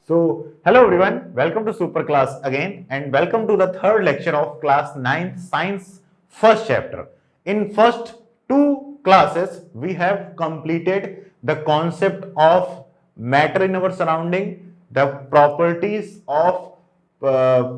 Hello everyone, welcome to Super Class again and welcome to the third lecture of class 9th science first chapter. In first two classes, we have completed the concept of matter in our surrounding, the properties of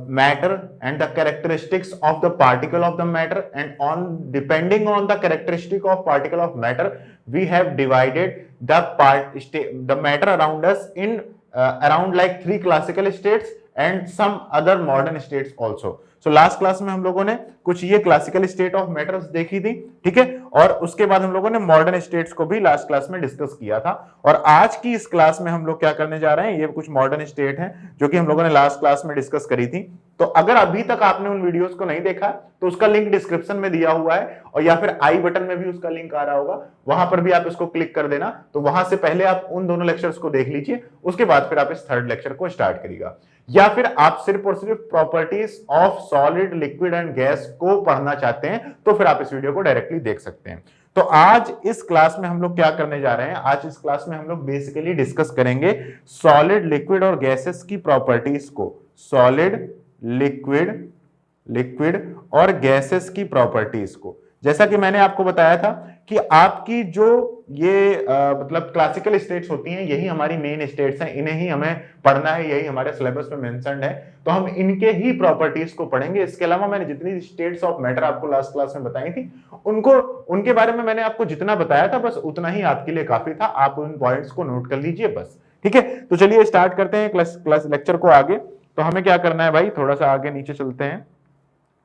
matter and the characteristics of the particle of the matter, and on depending on the characteristic of particle of matter, we have divided the matter around us in around like 3 classical states and some other modern states also. So last class में हम लोगों ने कुछ ये classical state of matters देखी थी, ठीक है, और उसके बाद हम लोगों ने मॉडर्न स्टेट्स को भी लास्ट क्लास में डिस्कस किया था। और आज की इस क्लास में हम लोग क्या करने जा रहे हैं, ये कुछ मॉडर्न स्टेट हैं जो कि हम लोगों ने लास्ट क्लास में डिस्कस करी थी। तो अगर अभी तक आपने उन वीडियोस को नहीं देखा तो उसका लिंक डिस्क्रिप्शन में दिया हुआ है, और या फिर आई बटन में भी उसका लिंक आ रहा होगा, वहां पर भी आप इसको क्लिक कर देना। तो वहां से पहले आप उन दोनों लेक्चर्स को देख लीजिए, उसके बाद फिर आप इस थर्ड लेक्चर को स्टार्ट करिएगा। या फिर आप सिर्फ और सिर्फ properties of solid, liquid and gas को पढ़ना चाहते हैं तो फिर आप इस वीडियो को डायरेक्टली देख सकते हैं। तो आज इस क्लास में हम लोग क्या करने जा रहे हैं, आज इस क्लास में हम लोग बेसिकली डिस्कस करेंगे सॉलिड, लिक्विड और गैसेस की प्रॉपर्टीज को। सॉलिड, लिक्विड और गैसेस की प्रॉपर्टीज को, जैसा कि मैंने आपको बताया था कि आपकी जो ये मतलब क्लासिकल स्टेट्स होती हैं, यही हमारी मेन स्टेट्स हैं, इन्हें ही हमें पढ़ना है, यही हमारे सिलेबस में मेंशन्ड है, तो हम इनके ही प्रॉपर्टीज को पढ़ेंगे। इसके अलावा मैंने जितनी स्टेट्स ऑफ मैटर आपको लास्ट क्लास में बताई थी, उनके बारे में मैंने आपको जितना बताया था बस उतना ही आपके लिए काफी था। आप उन पॉइंट्स को नोट कर लीजिए बस, ठीक है। तो चलिए स्टार्ट करते हैं क्लास लेक्चर को आगे। तो हमें क्या करना है भाई, थोड़ा सा आगे नीचे चलते हैं,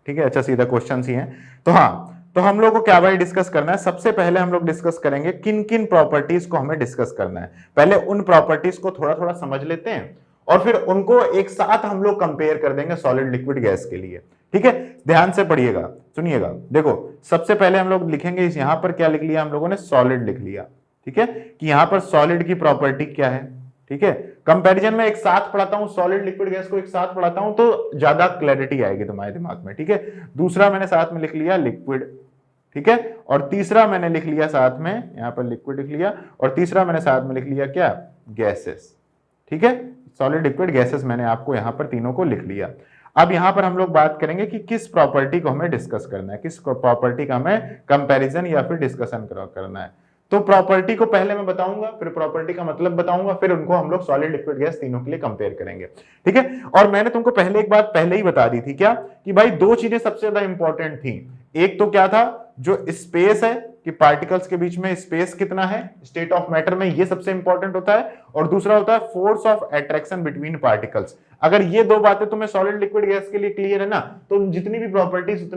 ठीक है। अच्छा, सीधा क्वेश्चन ही है। तो हाँ, तो हम लोग को क्या भाई डिस्कस करना है, सबसे पहले हम लोग डिस्कस करेंगे किन किन प्रॉपर्टीज को हमें डिस्कस करना है। पहले उन प्रॉपर्टीज को थोड़ा थोड़ा समझ लेते हैं और फिर उनको एक साथ हम लोग कंपेयर कर देंगे सॉलिड, लिक्विड, गैस के लिए, ठीक है। ध्यान से पढ़िएगा, सुनिएगा। देखो, सबसे पहले हम लोग लिखेंगे, यहां पर क्या लिख लिया हम लोगों ने, सॉलिड लिख लिया, ठीक है, कि यहां पर सॉलिड की प्रॉपर्टी क्या है, ठीक है। कंपैरिजन में एक साथ पढ़ाता हूं, सॉलिड, लिक्विड, गैस को एक साथ पढ़ाता हूं तो ज्यादा क्लैरिटी आएगी तुम्हारे दिमाग में, ठीक है। दूसरा मैंने साथ में लिख लिया लिक्विड, ठीक है, और तीसरा मैंने लिख लिया साथ में, यहां पर लिक्विड लिख लिया, और तीसरा मैंने साथ में लिख लिया क्या, गैसेस, ठीक है। सॉलिड, लिक्विड, गैसेस मैंने आपको यहां पर तीनों को लिख लिया। अब यहां पर हम लोग बात करेंगे कि किस प्रॉपर्टी को हमें डिस्कस करना है, किस प्रॉपर्टी का हमें कंपैरिजन या फिर डिस्कशन करना है। तो प्रॉपर्टी को पहले मैं बताऊंगा, फिर प्रॉपर्टी का मतलब बताऊंगा, फिर उनको हम लोग सॉलिड, लिक्विड, गैस तीनों के लिए कंपेयर करेंगे, ठीक है। और मैंने तुमको पहले एक बात पहले ही बता दी थी, क्या, कि भाई दो चीजें सबसे ज्यादा इंपॉर्टेंट थी। एक तो क्या था, जो स्पेस है कि पार्टिकल्स के बीच में स्पेस कितना है स्टेट ऑफ मैटर में, ये सबसे इंपॉर्टेंट होता है, और दूसरा होता है force of attraction between particles. अगर ये दो बातें तुम्हें सॉलिड, लिक्विड, गैस के लिए क्लियर है ना, तो जितनी भी प्रॉपर्टीज,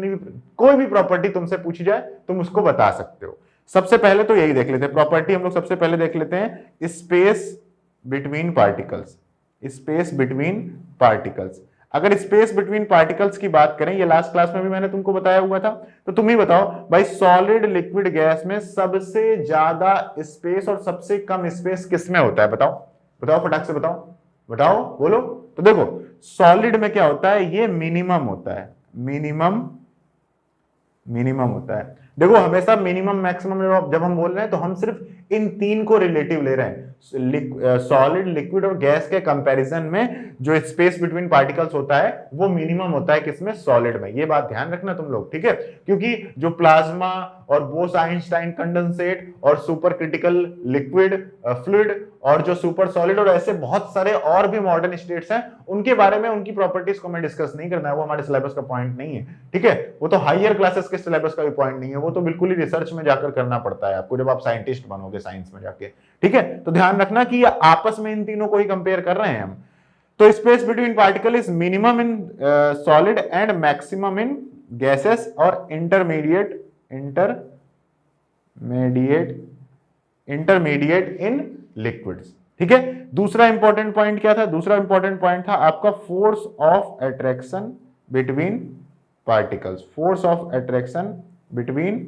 कोई भी प्रॉपर्टी तुमसे पूछी जाए तुम उसको बता सकते हो। सबसे पहले तो यही देख लेते हैं प्रॉपर्टी, हम लोग सबसे पहले देख लेते हैं space between particles. Space between particles, अगर स्पेस बिटवीन पार्टिकल्स की बात करें, ये लास्ट क्लास में भी मैंने तुमको बताया हुआ था, तो तुम ही बताओ भाई, सॉलिड, लिक्विड, गैस में सबसे ज्यादा स्पेस और सबसे कम स्पेस किसमें होता है, बताओ बताओ, फटाक से बताओ, बताओ, बोलो। तो देखो, सॉलिड में क्या होता है, ये मिनिमम होता है, मिनिमम होता है। देखो, हमेशा मिनिमम मैक्सिमम जब हम बोल रहे हैं तो हम सिर्फ इन तीन को रिलेटिव ले रहे हैं, सॉलिड, लिक्विड और गैस के कंपैरिजन में जो स्पेस बिटवीन पार्टिकल्स होता है वो मिनिमम होता है किसमें, सॉलिड में। ये बात ध्यान रखना तुम लोग, ठीक है, क्योंकि जो प्लाज्मा और बोस-आइंस्टाइन कंडेंसेट और सुपर क्रिटिकल लिक्विड फ्लूइड और जो सुपर सॉलिड और ऐसे बहुत सारे और भी मॉडर्न स्टेट्स हैं, उनके बारे में, उनकी प्रॉपर्टीज को हमें डिस्कस नहीं करना है, वो हमारे सिलेबस का पॉइंट नहीं है, ठीक है। वो तो हायर क्लासेस के सिलेबस का भी पॉइंट नहीं है, वो तो बिल्कुल ही रिसर्च में जाकर करना पड़ता है आपको, जब आप साइंटिस्ट बनोगे साइंस में जाके, ठीक है। तो ध्यान रखना कि आपस में इन तीनों को ही कंपेयर कर रहे हैं हम। तो space between particle is minimum in solid and maximum in gases और इंटरमीडिएट इन लिक्विड्स, ठीक है। दूसरा इंपॉर्टेंट पॉइंट क्या था, दूसरा इंपॉर्टेंट पॉइंट था आपका force of attraction between particles. Force of attraction between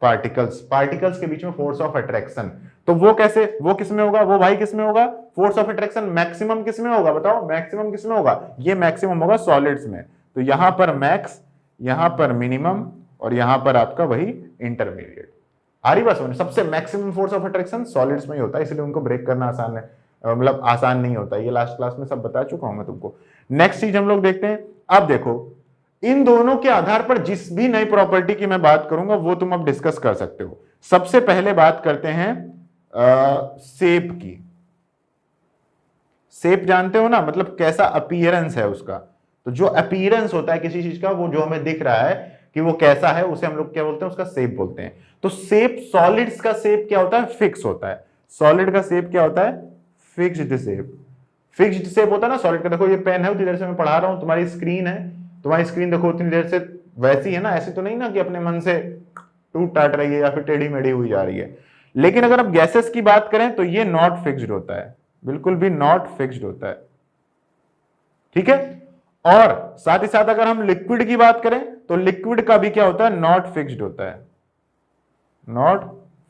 particles के बीच में फोर्स ऑफ अट्रैक्शन, तो वो कैसे, वो किसमें होगा, वो भाई किसमें होगा, फोर्स ऑफ अट्रैक्शन मैक्सिमम किसमें होगा, बताओ, मैक्सिमम किसमें होगा, ये मैक्सिमम होगा सॉलिड्स में। तो यहां पर मैक्स, यहां पर मिनिमम, और यहां पर आपका वही इंटरमीडिएट। आ रही बात समझ, सबसे maximum force of attraction solids में ही होता है, इसलिए उनको ब्रेक करना आसान है, मतलब आसान नहीं होता, ये लास्ट क्लास में सब बता चुका हूं मैं तुमको। नेक्स्ट चीज हम लोग देखते हैं। अब देखो इन दोनों के आधार पर जिस भी नई प्रॉपर्टी की मैं बात करूंगा वो तुम अब डिस्कस कर सकते हो। सबसे पहले बात करते हैं शेप की। शेप जानते हो ना, मतलब कैसा अपीयरेंस है उसका। तो जो अपीयरेंस होता है किसी चीज का, वो जो हमें दिख रहा है कि वो कैसा है, उसे हम लोग क्या बोलते हैं, उसका शेप बोलते हैं। तो शेप, सॉलिड्स का शेप क्या होता है, फिक्स होता है। सॉलिड का शेप क्या होता है, फिक्स्ड शेप। फिक्स्ड शेप होता है ना सॉलिड का। देखो ये पेन है, उतनी देर से मैं पढ़ा रहा हूं, तुम्हारी स्क्रीन है, तुम्हारी स्क्रीन देखो उतनी देर से वैसी है ना, ऐसी तो नहीं ना कि अपने मन से टूट टाट रही है या फिर टेढ़ी मेढ़ी हुई जा रही है। लेकिन अगर अब गैसेस की बात करें तो ये नॉट फिक्स्ड होता है, बिल्कुल भी नॉट फिक्स्ड होता है, ठीक है। और साथ ही साथ अगर हम लिक्विड की बात करें तो लिक्विड का भी क्या होता है, नॉट फिक्स्ड होता है, नॉट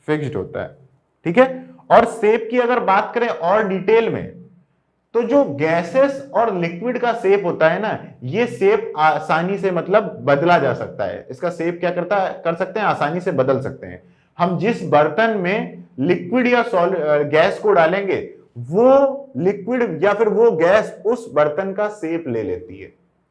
फिक्स्ड होता है, ठीक है। और शेप की अगर बात करें और डिटेल में, तो जो गैसेस और लिक्विड का शेप होता है ना, ये शेप आसानी से मतलब बदला जा सकता है। इसका शेप क्या कर सकते हैं, आसानी से बदल सकते हैं। हम जिस बर्तन में लिक्विड या गैस को डालेंगे, वो लिक्विड या फिर वो गैस उस बर्तन का शेप ले लेती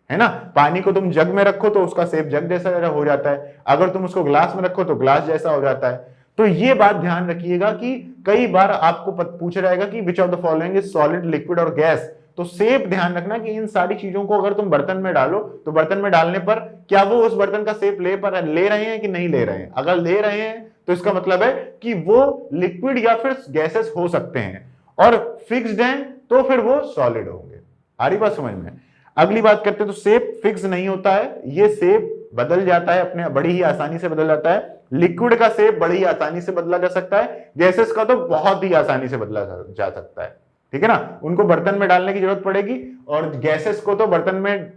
है ना। पानी को तुम जग में रखो तो उसका शेप जग जैसा हो जाता है, अगर तुम उसको ग्लास में रखो तो ग्लास जैसा हो जाता है। तो ये बात ध्यान रखिएगा कि कई बार आपको पूछा जाएगा कि which of the following is solid, liquid और गैस। तो शेप ध्यान रखना कि इन सारी चीजों को अगर तुम बर्तन में डालो तो बर्तन में डालने पर क्या वो उस बर्तन का शेप ले रहे हैं कि नहीं ले रहे हैं। अगर ले रहे हैं तो इसका मतलब है कि वो लिक्विड या फिर गैसेस हो सकते हैं, और फिक्स्ड हैं तो फिर वो सॉलिड होंगे। आ रही बात समझ में। अगली बात करते हैं, तो शेप फिक्स नहीं होता है, ये शेप बदल जाता है, अपने बड़ी ही आसानी से बदल जाता है। लिक्विड का शेप बड़ी ही आसानी से बदला जा सकता है, गैसेस का तो बहुत ही आसानी से बदला जा सकता है, ठीक है ना। उनको बर्तन में डालने की जरूरत पड़ेगी, और गैसेस को तो बर्तन में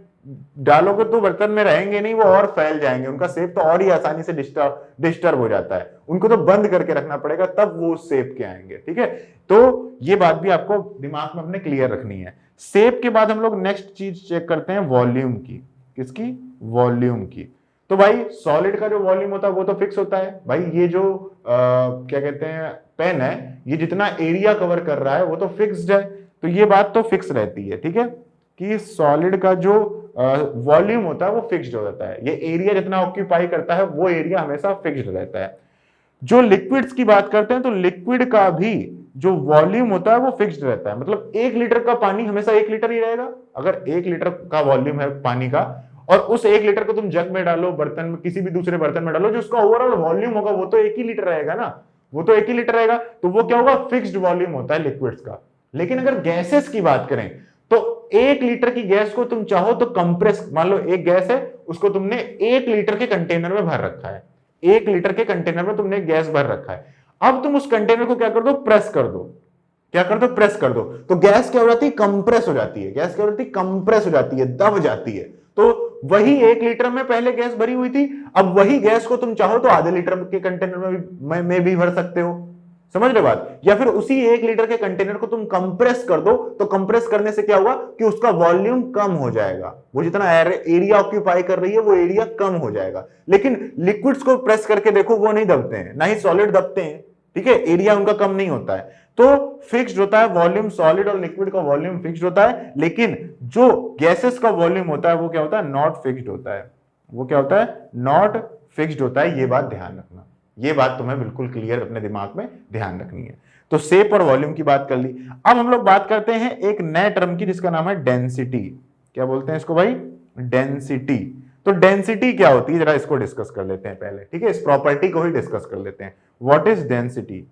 डालोगे तो बर्तन में रहेंगे नहीं, वो और फैल जाएंगे, उनका शेप तो और ही आसानी से डिस्टर्ब हो जाता है, उनको तो बंद करके रखना पड़ेगा तब वो उस शेप के आएंगे, ठीक है। तो ये बात भी आपको दिमाग में अपने क्लियर रखनी है। शेप के बाद हम लोग नेक्स्ट चीज चेक करते हैं वॉल्यूम की। किसकी, वॉल्यूम की। तो भाई सॉलिड का जो वॉल्यूम होता है वो तो फिक्स होता है भाई। ये जो क्या कहते हैं पेन है, ये जितना एरिया कवर कर रहा है वो तो फिक्स्ड है, तो ये बात तो फिक्स रहती है, ठीक है, कि सॉलिड का जो वॉल्यूम होता है वो फिक्स्ड हो जाता है। ये एरिया जितना ऑक्यूपाई करता है वो एरिया हमेशा फिक्स्ड रहता है। जो लिक्विड्स की बात करते हैं तो लिक्विड का भी जो वॉल्यूम होता है वो फिक्स्ड रहता है। मतलब 1 लीटर का पानी हमेशा 1 लीटर ही रहेगा। अगर 1 लीटर का वॉल्यूम है पानी का, और उस 1 लीटर को तुम जग में डालो, बर्तन में, किसी भी दूसरे बर्तन में डालो, जो उसका ओवरऑल वॉल्यूम होगा वो तो 1 ही लीटर रहेगा ना, वो तो 1 ही लीटर रहेगा। तो वो क्या होगा, फिक्स्ड वॉल्यूम होता है लिक्विड्स का। लेकिन अगर गैसेस की बात करें तो 1 लीटर की गैस को तुम चाहो तो कंप्रेस, मान लो एक गैस है, उसको तुमने 1 लीटर के कंटेनर में भर रखा है, 1 लीटर के कंटेनर में तुमने गैस भर रखा है। अब तुम उस कंटेनर को क्या कर दो, प्रेस कर दो। क्या कर दो, प्रेस कर दो। तो गैस क्या हो जाती है, कंप्रेस हो जाती है। गैस क्या हो जाती है, कंप्रेस हो जाती है, दब जाती है। तो वही 1 लीटर में पहले गैस भरी हुई थी, अब वही गैस को तुम चाहो तो आधे लीटर के कंटेनर में भी भर सकते हो। समझ रहे बात। या फिर उसी 1 लीटर के कंटेनर को तुम कंप्रेस कर दो, तो कंप्रेस करने से क्या होगा कि उसका वॉल्यूम कम हो जाएगा, वो जितना एरिया ऑक्यूपाई कर रही है वो एरिया कम हो जाएगा। लेकिन लिक्विड्स को प्रेस करके देखो, वो नहीं दबते हैं, ना ही सॉलिड दबते हैं, ठीक है, एरिया उनका कम नहीं होता है। तो फिक्स्ड होता है वॉल्यूम, सॉलिड और लिक्विड का वॉल्यूम फिक्स्ड होता है। लेकिन जो गैसेस का वॉल्यूम होता है वो क्या होता है, नॉट फिक्स्ड होता है। वो क्या होता है, नॉट फिक्स्ड होता है। ये बात ध्यान रखना, ये बात तुम्हें बिल्कुल क्लियर अपने दिमाग में ध्यान रखनी है। तो शेप और वॉल्यूम की बात कर ली। अब हम लोग बात करते हैं एक नए टर्म की, जिसका नाम है डेंसिटी। क्या बोलते हैं इसको भाई, डेंसिटी। तो डेंसिटी क्या होती है, जरा इसको डिस्कस कर लेते हैं पहले, ठीक है, इस प्रॉपर्टी को ही डिस्कस कर लेते हैं। What is density,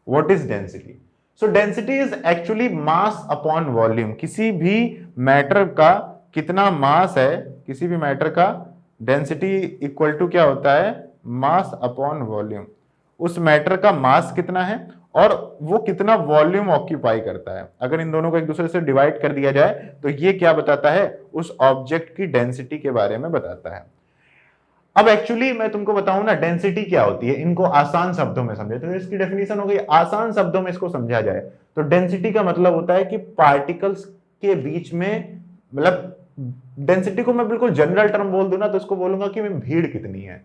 what is density. So density is actually mass upon volume. किसी भी मैटर का कितना मास है, किसी भी मैटर का डेंसिटी इक्वल टू क्या होता है, मास अपॉन वॉल्यूम। उस मैटर का मास कितना है और वो कितना वॉल्यूम ऑक्यूपाई करता है। अगर इन दोनों को एक दूसरे से डिवाइड कर दिया जाए तो ये क्या बताता है, उस ऑब्जेक्ट की डेंसिटी के बारे में बताता है। अब एक्चुअली मैं तुमको बताऊं ना डेंसिटी क्या होती है, इनको आसान शब्दों में समझे। तो इसकी डेफिनेशन हो गई, आसान शब्दों में इसको समझा जाए तो डेंसिटी का मतलब होता है कि पार्टिकल्स के बीच में, मतलब डेंसिटी को मैं बिल्कुल जनरल टर्म बोल दूं ना तो इसको बोलूंगा कि भीड़ कितनी है।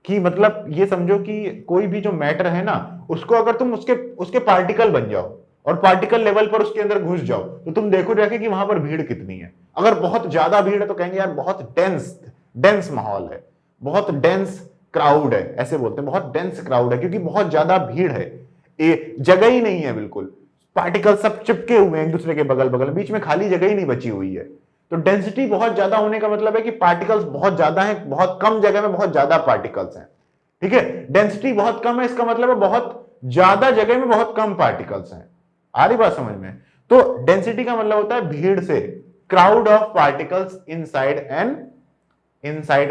कि मतलब ये समझो कि कोई भी जो मैटर है ना, उसको अगर तुम उसके उसके पार्टिकल बन जाओ और पार्टिकल लेवल पर उसके अंदर घुस जाओ, तो तुम देखो जाके कि वहां पर भीड़ कितनी है। अगर बहुत ज्यादा भीड़ है तो कहेंगे यार बहुत डेंस डेंस माहौल है, बहुत डेंस क्राउड है, ऐसे बोलते हैं बहुत डेंस क्राउड है, क्योंकि बहुत ज्यादा भीड़ है, जगह ही नहीं है, बिल्कुल पार्टिकल सब चिपके हुए हैं एक दूसरे के बगल बगल, बीच में खाली जगह ही नहीं बची हुई है। तो डेंसिटी बहुत ज्यादा होने का मतलब है कि पार्टिकल्स बहुत ज्यादा हैं, बहुत कम जगह में बहुत ज्यादा पार्टिकल्स हैं। ठीक है, डेंसिटी बहुत कम है, इसका मतलब है बहुत ज्यादा जगह में बहुत कम पार्टिकल्स हैं। आ रही बात समझ में? तो डेंसिटी का मतलब होता है भीड़ से, crowd of particles inside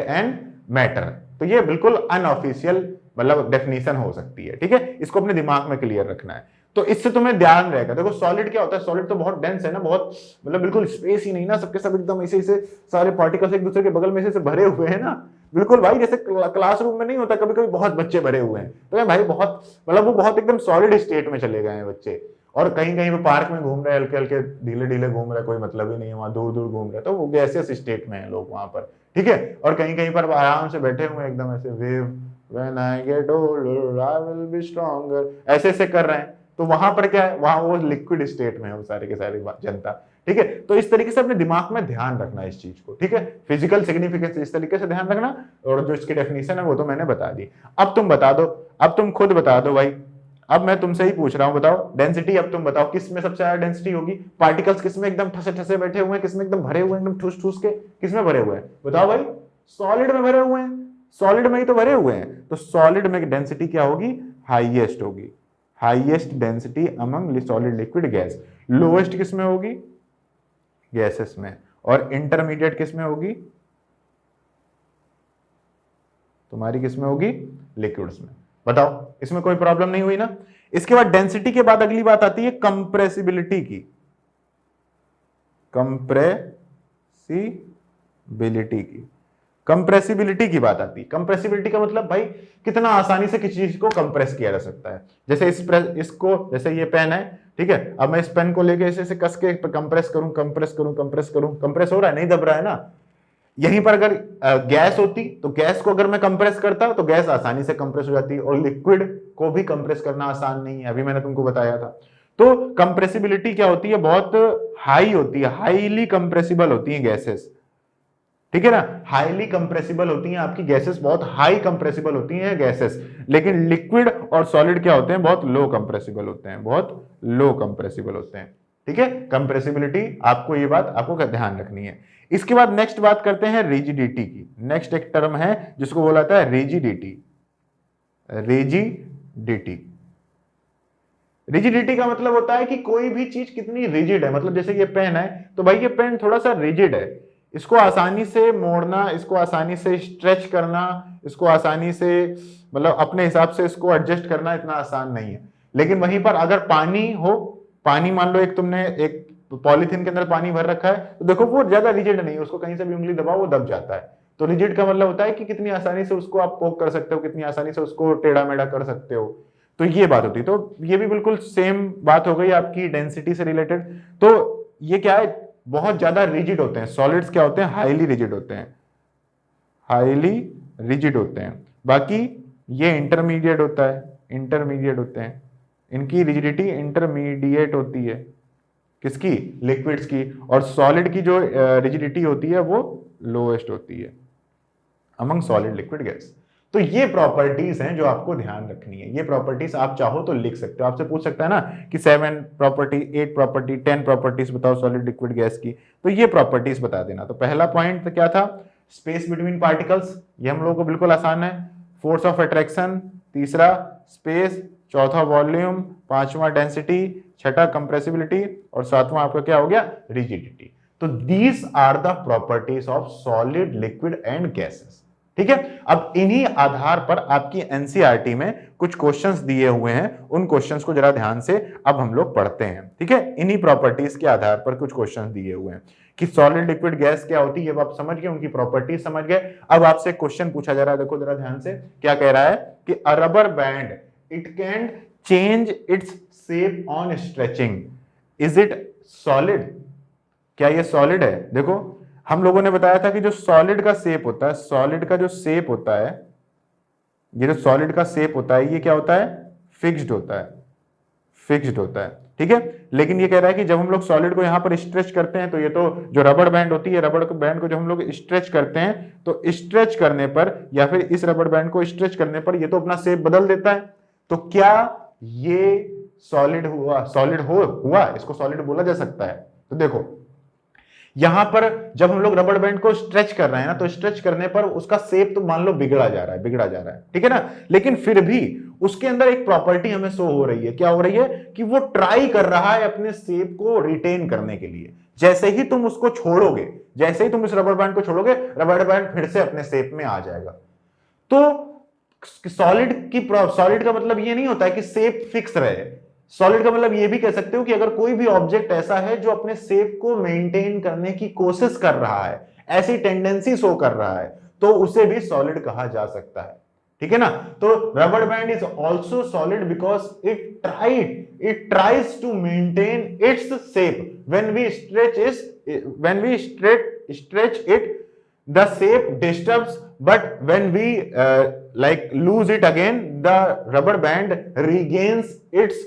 and matter. तो ये बिल्कुल अनऑफिशियल मतलब डेफिनेशन हो सकती है। ठीक है, इसको अपने दिमाग में क्लियर रखना है। तो इससे तुम्हें ध्यान रहेगा। देखो सॉलिड क्या होता है, सॉलिड तो बहुत डेंस है ना, बहुत मतलब बिल्कुल स्पेस ही नहीं ना, सबके सब एकदम ऐसे ऐसे सारे पार्टिकल्स एक दूसरे के बगल में ऐसे भरे हुए हैं ना, बिल्कुल भाई जैसे क्लासरूम में नहीं होता कभी कभी बहुत बच्चे भरे हुए हैं, तो भाई बहुत मतलब वो बहुत एकदम सॉलिड स्टेट में चले गए हैं बच्चे। और कहीं कहीं पे पार्क में घूम रहे हैं, हल्के हल्के ढीले ढीले घूम रहे हैं, कोई मतलब ही नहीं है, वहां दूर दूर घूम रहे हैं, तो वो गैसियस स्टेट में है लोग वहां पर। ठीक है, और कहीं कहीं पर आराम से बैठे हुए एकदम ऐसे wave when I get older I will be stronger, ऐसे ऐसे कर रहे हैं। तो वहां पर क्या है, वहां वो लिक्विड स्टेट में है वो सारे के सारे जनता। ठीक है, तो इस तरीके से अपने दिमाग में ध्यान रखना इस चीज को। ठीक है, फिजिकल सिग्निफिकेंस इस तरीके से ध्यान रखना, और जो इसकी डेफिनेशन है वो तो मैंने बता दी। अब तुम बता दो, अब तुम खुद बता दो भाई, अब मैं तुमसे ही पूछ रहा हूं, बताओ डेंसिटी, अब तुम बताओ किस में सबसे ज्यादा डेंसिटी होगी, पार्टिकल्स किस में एकदम ठसे ठसे बैठे हुए हैं, किस में एकदम भरे हुए हैं, एकदम ठूस ठूस के, किस में भरे हुए हैं बताओ भाई? सॉलिड में भरे हुए हैं, सॉलिड में ही तो भरे हुए हैं। तो सॉलिड में डेंसिटी क्या होगी, हाईएस्ट होगी, highest density among solid liquid gas. Lowest किस में होगी, गैसेस में। और इंटरमीडिएट किस में होगी, तुम्हारी किस में होगी, लिक्विड्स में। बताओ, इसमें कोई प्रॉब्लम नहीं हुई ना? इसके बाद डेंसिटी के बाद अगली बात आती है कंप्रेसिबिलिटी की, कंप्रेसिबिलिटी की, कंप्रेसिबिलिटी की बात आती है। कंप्रेसिबिलिटी का मतलब भाई कितना आसानी से किसी चीज को कंप्रेस किया जा सकता है। जैसे इसको, जैसे ये पेन है, ठीक है, अब मैं इस पेन को लेके ऐसे कस के कंप्रेस करूं, कंप्रेस करूं, कंप्रेस करूं, कंप्रेस हो रहा है, नहीं दब रहा है ना। यहीं पर अगर गैस होती तो गैस को अगर मैं कंप्रेस करता तो गैस आसानी से कंप्रेस हो जाती, और लिक्विड को भी कंप्रेस करना आसान नहीं है, अभी मैंने तुमको बताया था। तो कंप्रेसिबिलिटी क्या होती है, बहुत हाई होती है, हाईली कंप्रेसिबल होती है गैसेस। ठीक है ना, हाईली कंप्रेसिबल होती हैं आपकी गैसेस, बहुत हाई कंप्रेसिबल होती हैं गैसेस। लेकिन लिक्विड और सॉलिड क्या होते हैं, बहुत लो कंप्रेसिबल होते हैं, बहुत लो कंप्रेसिबल होते हैं। ठीक है, कंप्रेसिबिलिटी, आपको ये बात आपको ध्यान रखनी है। इसके बाद नेक्स्ट बात करते हैं रिजिडिटी की। नेक्स्ट एक टर्म है जिसको बोला जाता है रिजिडिटी। रिजिडिटी, रिजिडिटी का मतलब होता है कि कोई भी चीज कितनी रिजिड है। मतलब जैसे ये पेन है, तो भाई ये पेन थोड़ा सा रिजिड है, इसको आसानी से मोड़ना, इसको आसानी से स्ट्रेच करना, इसको आसानी से मतलब अपने हिसाब से इसको एडजस्ट करना इतना आसान नहीं है। लेकिन वहीं पर अगर पानी हो, पानी मान लो एक तुमने एक पॉलीथीन के अंदर पानी भर रखा है, तो देखो वो ज्यादा रिजिड नहीं है, उसको कहीं से भी उंगली दबाओ वो दब जाता है। तो रिजिड का मतलब होता है कि कितनी आसानी से उसको आप पोक कर सकते हो, कितनी आसानी से उसको टेढ़ा मेढ़ा कर सकते हो। तो ये बात होती है। तो ये भी बिल्कुल सेम बात हो गई आपकी डेंसिटी से रिलेटेड। तो ये क्या है, बहुत ज्यादा रिजिड होते हैं सॉलिड्स, क्या होते हैं, हाईली रिजिड होते हैं, हाईली रिजिड होते हैं। बाकी ये इंटरमीडिएट होता है, इंटरमीडिएट होते हैं, इनकी रिजिडिटी इंटरमीडिएट होती है, किसकी, लिक्विड्स की। और सॉलिड की जो रिजिडिटी होती है वो लोएस्ट होती है अमंग सॉलिड लिक्विड गैस। तो ये प्रॉपर्टीज हैं जो आपको ध्यान रखनी है। ये प्रॉपर्टीज आप चाहो तो लिख सकते हो, आपसे पूछ सकता है ना कि 7 प्रॉपर्टी, 8 प्रॉपर्टी, 10 प्रॉपर्टीज बताओ सॉलिड लिक्विड गैस की, तो ये प्रॉपर्टीज बता देना। तो पहला पॉइंट क्या था, स्पेस बिटवीन पार्टिकल्स, ये हम लोगों को बिल्कुल आसान है। फोर्स ऑफ अट्रैक्शन, तीसरा स्पेस, चौथा वॉल्यूम, पांचवा डेंसिटी, छठा कंप्रेसिबिलिटी, और सातवां आपका क्या हो गया, रिजिडिटी। तो these are the properties of solid liquid and gases. ठीक है, अब इन्हीं आधार पर आपकी एनसीईआरटी में कुछ क्वेश्चंस दिए हुए हैं, उन क्वेश्चंस को जरा ध्यान से अब हम लोग पढ़ते हैं। ठीक है, इन्हीं प्रॉपर्टीज के आधार पर कुछ क्वेश्चंस दिए हुए हैं कि सॉलिड लिक्विड गैस क्या होती है, ये आप समझ गए, उनकी प्रॉपर्टीज समझ गए। अब आपसे क्वेश्चन पूछा जा रहा है, देखो जरा ध्यान से, क्या कह रहा है कि अ rubber band it can change its shape on stretching, is it solid? क्या ये सॉलिड है? देखो हम लोगों ने बताया था कि जो सॉलिड का शेप होता है, सॉलिड का जो शेप होता है, ये जो सॉलिड का शेप होता है ये क्या होता है, फिक्स्ड होता है, फिक्स्ड होता है, ठीक है। लेकिन ये कह रहा है कि जब हम लोग सॉलिड को यहां पर स्ट्रेच करते हैं तो ये तो जो रबड़ बैंड होती है, रबड़ बैंड को जब हम लोग स्ट्रेच करते हैं तो स्ट्रेच करने पर या फिर इस रबड़ बैंड को स्ट्रेच करने पर ये तो अपना शेप बदल देता है। तो क्या ये सॉलिड हुआ, सॉलिड हुआ, इसको सॉलिड बोला जा सकता है? तो देखो यहां पर जब हम लोग रबड़ बैंड को स्ट्रेच कर रहे हैं ना, तो स्ट्रेच करने पर उसका शेप तो मान लो बिगड़ा जा रहा है, बिगड़ा जा रहा है, ठीक है ना। लेकिन फिर भी उसके अंदर एक प्रॉपर्टी हमें शो हो रही है, क्या हो रही है कि वो ट्राई कर रहा है अपने शेप को रिटेन करने के लिए। जैसे ही तुम उसको छोड़ोगे, जैसे ही तुम इस रबड़ बैंड को छोड़ोगे, रबड़ बैंड फिर से अपने शेप में आ जाएगा। तो सॉलिड का मतलब ये नहीं होता है कि शेप फिक्स रहे। सॉलिड का मतलब ये भी कह सकते हो कि अगर कोई भी ऑब्जेक्ट ऐसा है जो अपने शेप को मेंटेन करने की कोशिश कर रहा है, ऐसी टेंडेंसी शो कर रहा है, तो उसे भी सॉलिड कहा जा सकता है, ठीक है ना। तो rubber band is also solid because it tries to maintain its shape when we stretch it, the shape disturbs, but when we lose it again, the rubber band regains its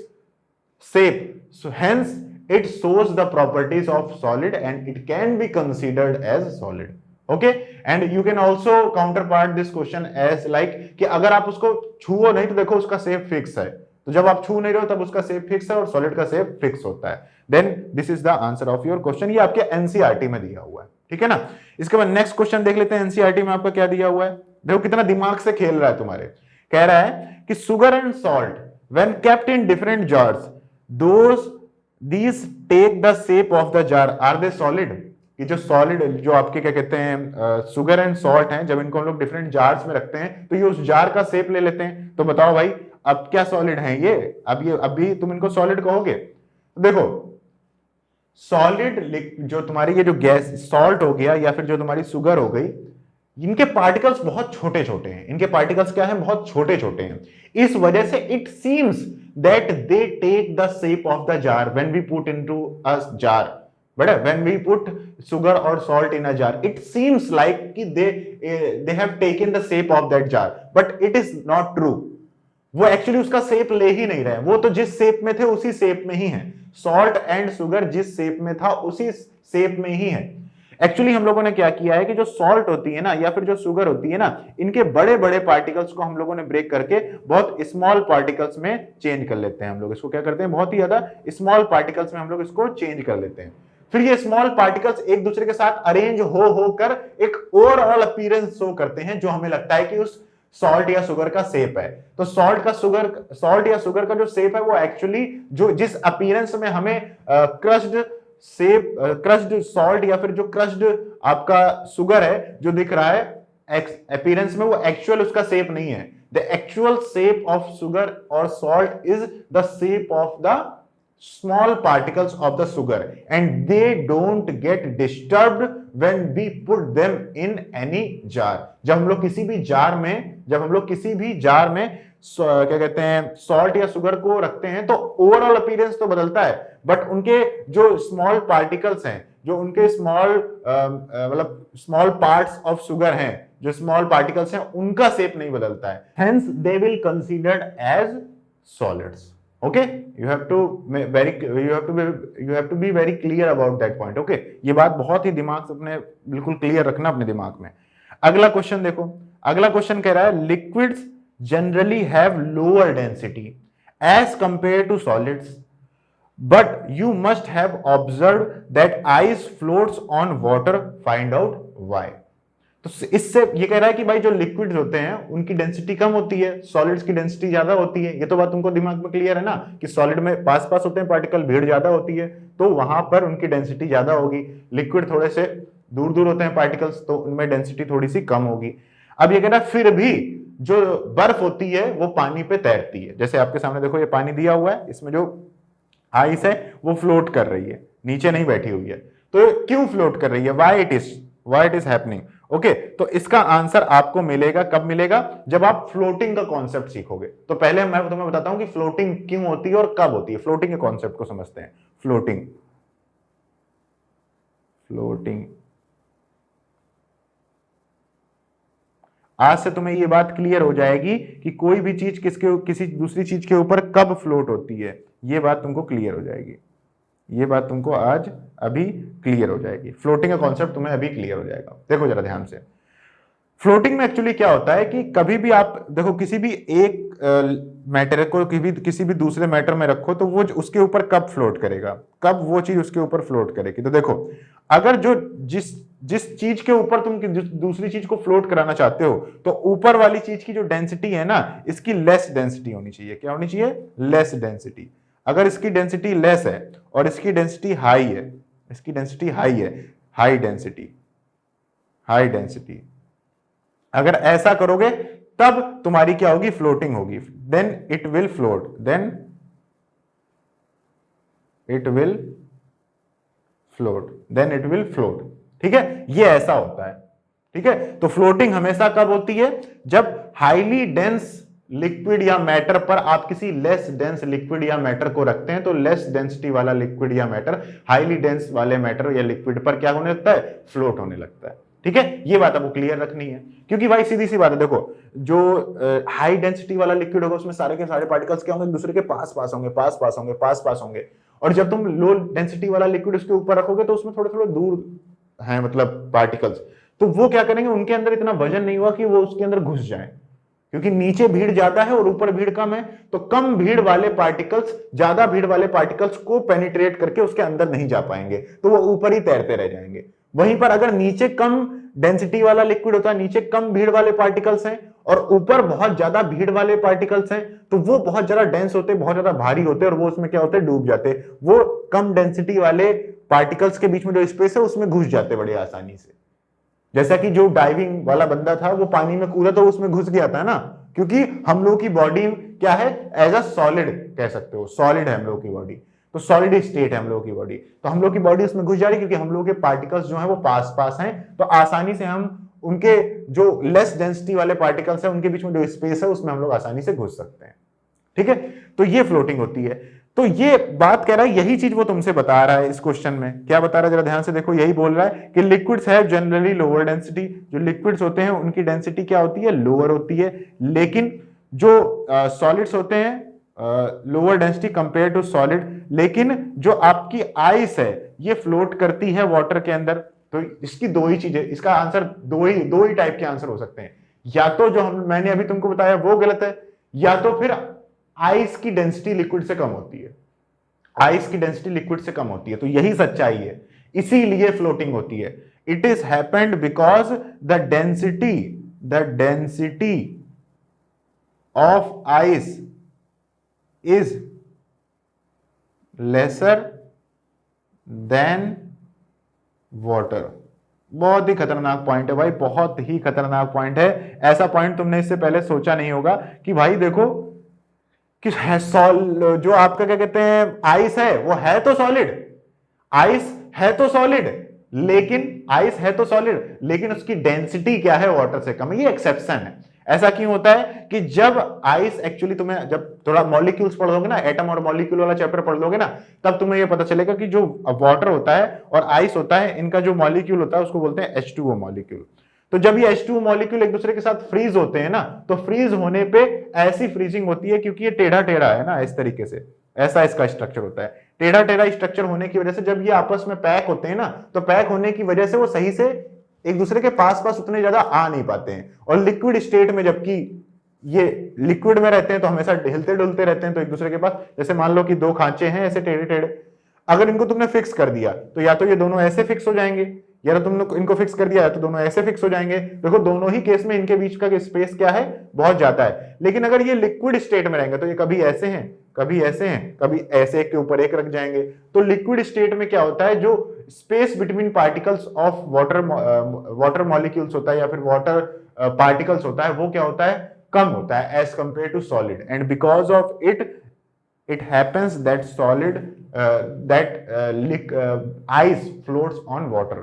shape. So hence it shows the properties of solid and it can be considered as solid. Okay, and you can also counterpart this question as like कि अगर आप उसको छुओ नहीं तो देखो उसका shape fix है, तो जब आप छू नहीं रहे हो तब उसका शेप फिक्स है और सॉलिड का शेप फिक्स होता है। Then this is the answer of your question. ये आपके एनसीईआरटी में दिया हुआ है, ठीक है ना। इसके बाद नेक्स्ट क्वेश्चन देख लेते हैं, एनसीईआरटी में आपका क्या दिया हुआ है। देखो कितना दिमाग से खेल रहा है तुम्हारे। कह रहा है कि sugar and salt when kept in different jars, these take the shape of the jar, are they solid? कि जो सॉलिड, जो आपके क्या कहते हैं सुगर एंड सॉल्ट हैं, जब इनको हम लोग डिफरेंट जार्स में रखते हैं तो ये उस जार का शेप ले लेते हैं। तो बताओ भाई अब क्या सॉलिड है ये? अब भी तुम इनको सॉलिड कहोगे? तो देखो सॉलिड जो तुम्हारी ये जो गैस सॉल्ट हो गया या फिर जो तुम्हारी शुगर हो गई, इनके पार्टिकल्स बहुत छोटे छोटे हैं। इनके पार्टिकल्स क्या हैं? बहुत छोटे छोटे हैं। इस वजह से it seems that they take the shape of the jar when we put into a jar. But when we put sugar और salt in a jar, it seems like कि they have taken the shape of that jar, but it is not true. वो actually उसका shape ले ही नहीं रहे, वो तो जिस शेप में थे उसी शेप में ही है। सॉल्ट एंड शुगर जिस शेप में था उसी शेप में ही है। एक्चुअली हम लोगों ने क्या किया है कि जो सॉल्ट होती है ना या फिर जो शुगर होती है ना, इनके बड़े बड़े पार्टिकल्स को हम लोगों ने ब्रेक करके बहुत स्मॉल पार्टिकल्स में चेंज कर लेते हैं। हम लोग इसको क्या करते हैं, बहुत ही ज्यादा स्मॉल पार्टिकल्स में हम लोग इसको चेंज कर लेते हैं। फिर ये स्मॉल पार्टिकल्स एक दूसरे के साथ अरेंज हो कर एक ओवरऑल अपीयरेंस शो करते हैं, जो हमें लगता है कि उस सॉल्ट या शुगर का शेप है। तो सॉल्ट या शुगर का जो शेप है वो एक्चुअली जो जिस अपीयरेंस में हमें क्रश्ड सॉल्ट या फिर जो क्रश्ड आपका शुगर है जो दिख रहा है अपीयरेंस में, वो एक्चुअल उसका शेप नहीं है। The actual shape of sugar और salt is the shape of the small particles of the sugar and they don't get disturbed when we put them in any jar। जब हम लोग किसी भी जार में क्या कहते हैं सॉल्ट या शुगर को रखते हैं तो ओवरऑल अपीयरेंस तो बदलता है, बट उनके जो स्मॉल पार्टिकल्स हैं, जो उनके मतलब स्मॉल पार्ट्स ऑफ शुगर हैं, जो स्मॉल पार्टिकल्स हैं, उनका शेप नहीं बदलता है। Hence they will considered as solids. Okay, you have to be very clear about that point. Okay, ये बात बहुत ही दिमाग से अपने बिल्कुल क्लियर रखना अपने दिमाग में। अगला क्वेश्चन देखो, अगला क्वेश्चन कह रहा है liquids generally have lower density as compare to solids, but you must have observe that ice floats on water, find out why. तो इससे ये कह रहा है कि भाई जो लिक्विड्स होते हैं उनकी डेंसिटी कम होती है, सॉलिड्स की डेंसिटी ज्यादा होती है। ये तो बात तुमको दिमाग में क्लियर है ना कि सॉलिड में पास पास होते हैं पार्टिकल, भीड़ ज्यादा होती है तो वहां पर उनकी डेंसिटी ज्यादा होगी। लिक्विड थोड़े से दूर दूर होते हैं पार्टिकल्स तो उनमें डेंसिटी थोड़ी सी कम होगी। अब ये कह रहा है फिर भी जो बर्फ होती है वो पानी पे तैरती है। जैसे आपके सामने देखो ये पानी दिया हुआ है, इसमें जो आइस है वो फ्लोट कर रही है, नीचे नहीं बैठी हुई है। तो क्यों फ्लोट कर रही है? Why it is happening? Okay, तो इसका आंसर आपको मिलेगा, कब मिलेगा? जब आप फ्लोटिंग का कॉन्सेप्ट सीखोगे। तो पहले मैं तुम्हें बताता हूं कि फ्लोटिंग क्यों होती है और कब होती है। फ्लोटिंग के कॉन्सेप्ट को समझते हैं। फ्लोटिंग आज से तुम्हें ये बात क्लियर हो जाएगी कि कोई भी चीज किसी दूसरी चीज के ऊपर कब फ्लोट होती है, ये बात तुमको क्लियर हो जाएगी। ये बात तुमको आज अभी क्लियर हो जाएगी, फ्लोटिंग का कॉन्सेप्ट तुम्हें अभी क्लियर हो जाएगा। देखो जरा ध्यान से, फ्लोटिंग में एक्चुअली क्या होता है कि कभी भी आप देखो किसी भी एक मैटर को किसी भी दूसरे मैटर में रखो तो वो उसके ऊपर कब फ्लोट करेगा, कब वो चीज उसके ऊपर फ्लोट करेगी। तो देखो अगर जो जिस चीज के ऊपर तुम दूसरी चीज को फ्लोट कराना चाहते हो तो ऊपर वाली चीज की जो डेंसिटी है ना, इसकी लेस डेंसिटी होनी चाहिए। क्या होनी चाहिए? Less density. अगर इसकी डेंसिटी लेस है और इसकी डेंसिटी हाई है, इसकी डेंसिटी हाई है, हाई डेंसिटी, हाई डेंसिटी, अगर ऐसा करोगे तब तुम्हारी क्या होगी? फ्लोटिंग होगी। Then it will float, then it will float, then it will float. ठीक है, ये ऐसा होता है। ठीक है, तो फ्लोटिंग हमेशा कब होती है? जब हाईली डेंस लिक्विड या मैटर पर आप किसी लेस डेंस लिक्विड या मैटर को रखते हैं तो लेस डेंसिटी वाला लिक्विड या मैटर हाईली डेंस वाले मैटर या लिक्विड पर क्या होने लगता है? फ्लोट होने लगता है। ठीक है, ये बात आपको क्लियर रखनी है, क्योंकि भाई सीधी सी बात है, देखो जो हाई डेंसिटी वाला लिक्विड होगा उसमें सारे के सारे पार्टिकल्स क्या होंगे? दूसरे के पास पास होंगे, पास पास होंगे, पास पास होंगे। और जब तुम लो डेंसिटी वाला लिक्विड उसके ऊपर रखोगे तो उसमें थोड़े थोड़े दूर हैं मतलब पार्टिकल्स, तो वो क्या करेंगे? उनके अंदर इतना वजन नहीं हुआ कि वो उसके अंदर घुस जाए, क्योंकि नीचे भीड़ ज्यादा है और ऊपर भीड़ कम है, तो कम भीड़ वाले पार्टिकल्स ज्यादा भीड़ वाले पार्टिकल्स को पेनिट्रेट करके उसके अंदर नहीं जा पाएंगे, तो वो ऊपर ही तैरते रह जाएंगे। वहीं पर अगर नीचे कम डेंसिटी वाला लिक्विड होता है, नीचे कम भीड़ वाले पार्टिकल्स हैं और ऊपर बहुत ज्यादा भीड़ वाले पार्टिकल्स हैं, तो वो बहुत ज्यादा डेंस होते हैं, बहुत ज्यादा भारी होते हैं और वो उसमें क्या होते हैं? डूब जाते हैं। वो कम डेंसिटी वाले पार्टिकल्स के बीच में जो स्पेस है उसमें घुस जाते बड़े आसानी से। जैसा कि जो डाइविंग वाला बंदा था वो पानी में कूदा तो उसमें घुस गया था ना, क्योंकि हम लोगों की बॉडी क्या है? एज अ सॉलिड कह सकते हो, सॉलिड है हम लोगों की बॉडी, तो सॉलिड स्टेट है हम लोगों की बॉडी, तो हम लोग की बॉडी उसमें घुस जा रही है क्योंकि हम लोगों के पार्टिकल्स जो है वो पास पास हैं, तो आसानी से हम उनके जो लेस डेंसिटी वाले पार्टिकल्स हैं उनके बीच में जो स्पेस है उसमें हम लोग आसानी से घुस सकते हैं। ठीक है, तो ये फ्लोटिंग होती है। तो ये बात कह रहा है, यही चीज वो तुमसे बता रहा है इस क्वेश्चन में। क्या बता रहा है? जरा ध्यान से देखो, यही बोल रहा है कि liquids have generally lower density. जो लिक्विड्स होते हैं उनकी डेंसिटी क्या होती है? लोअर होती है, लेकिन जो सॉलिड्स होते हैं lower density compare to solid. लेकिन जो आपकी आइस है ये फ्लोट करती है वाटर के अंदर। तो इसकी दो ही चीजें, इसका आंसर दो ही टाइप के आंसर हो सकते हैं। या तो जो मैंने अभी तुमको बताया वो गलत है, या तो फिर आइस की डेंसिटी लिक्विड से कम होती है, आइस की डेंसिटी लिक्विड से कम होती है। तो यही सच्चाई है, इसीलिए फ्लोटिंग होती है। It is happened because the density of ice is lesser than water. बहुत ही खतरनाक पॉइंट है भाई, बहुत ही खतरनाक पॉइंट है। ऐसा पॉइंट तुमने इससे पहले सोचा नहीं होगा कि भाई देखो कि जो आपका क्या कहते हैं आइस है वो है तो सॉलिड, आइस है तो सॉलिड, लेकिन उसकी डेंसिटी क्या है? वाटर से कम है। ये एक्सेप्शन है। ऐसा क्यों होता है कि जब आइस एक्चुअली तुम्हें जब थोड़ा मॉलिक्यूल्स पढ़ लोगे ना, एटम और मॉलिक्यूल वाला चैप्टर पढ़ लोगे ना, तब तुम्हें ये पता चलेगा कि जो वाटर होता है और आइस होता है, इनका जो मॉलिक्यूल होता है उसको बोलते हैं H2O मॉलिक्यूल। तो जब ये H2O मॉलिक्यूल एक दूसरे के साथ फ्रीज होते हैं ना, तो फ्रीज होने पे ऐसी फ्रीजिंग होती है क्योंकि ये टेढ़ा टेढ़ा है ना, इस तरीके से ऐसा इसका स्ट्रक्चर होता है। टेढ़ा टेढ़ा स्ट्रक्चर होने की वजह से जब ये आपस में पैक होते हैं ना, तो पैक होने की वजह से वो सही से एक दूसरे के पास पास उतने ज्यादा आ नहीं पाते हैं। और लिक्विड स्टेट में, जबकि ये लिक्विड में रहते हैं तो हमेशा हिलते डुलते रहते हैं, तो एक दूसरे के पास, जैसे मान लो कि दो खांचे हैं ऐसे टेढ़े टेढ़े, अगर इनको तुमने फिक्स कर दिया तो या तो ये दोनों ऐसे फिक्स हो जाएंगे, या तो तुमने इनको फिक्स कर दिया तो दोनों ऐसे फिक्स हो जाएंगे। देखो दोनों ही केस में इनके बीच का स्पेस क्या है? बहुत ज्यादा है। लेकिन अगर ये लिक्विड स्टेट में रहेंगे तो ये कभी ऐसे हैं, कभी ऐसे हैं, कभी ऐसे एक के ऊपर एक रख जाएंगे। तो लिक्विड स्टेट में क्या होता है? जो space between particles of water molecules होता है या फिर वाटर पार्टिकल्स होता है, वो क्या होता है? कम होता है as compare to solid. And because of it happens that ice floats on water.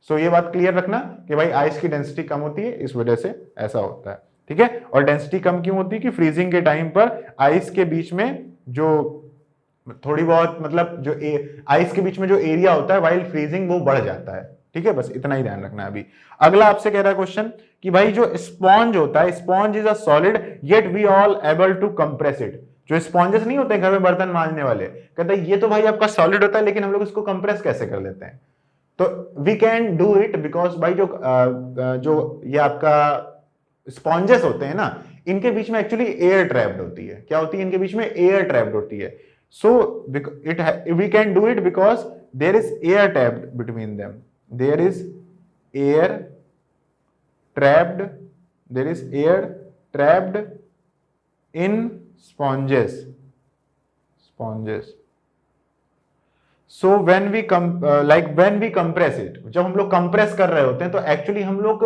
So ये बात क्लियर रखना कि भाई आइस की डेंसिटी कम होती है, इस वजह से ऐसा होता है। ठीक है, और डेंसिटी कम क्यों होती है? कि फ्रीजिंग के टाइम पर आइस के बीच में जो थोड़ी बहुत मतलब जो आइस के बीच में जो एरिया होता है वाइल फ्रीजिंग वो बढ़ जाता है। ठीक है, बस इतना ही ध्यान रखना है। अभी अगला आपसे कह रहा है क्वेश्चन कि भाई जो स्पॉन्ज होता है, sponge is a solid yet we all able to compress it. जो स्पॉन्जेस नहीं होते घर में बर्तन मांजने वाले, कहते हैं ये तो भाई आपका सॉलिड होता है लेकिन हम लोग इसको कंप्रेस कैसे कर लेते हैं? तो we can do it because भाई जो ये आपका स्पॉन्जेस होते हैं ना, इनके बीच में एक्चुअली एयर ट्रैप्ड होती है। क्या होती है? इनके बीच में एयर ट्रैप्ड होती है। So it we can do it because there is air trapped between them, there is air trapped, there is air trapped in sponges. So when we when we compress it, जब हम लोग compress कर रहे होते हैं तो actually हम लोग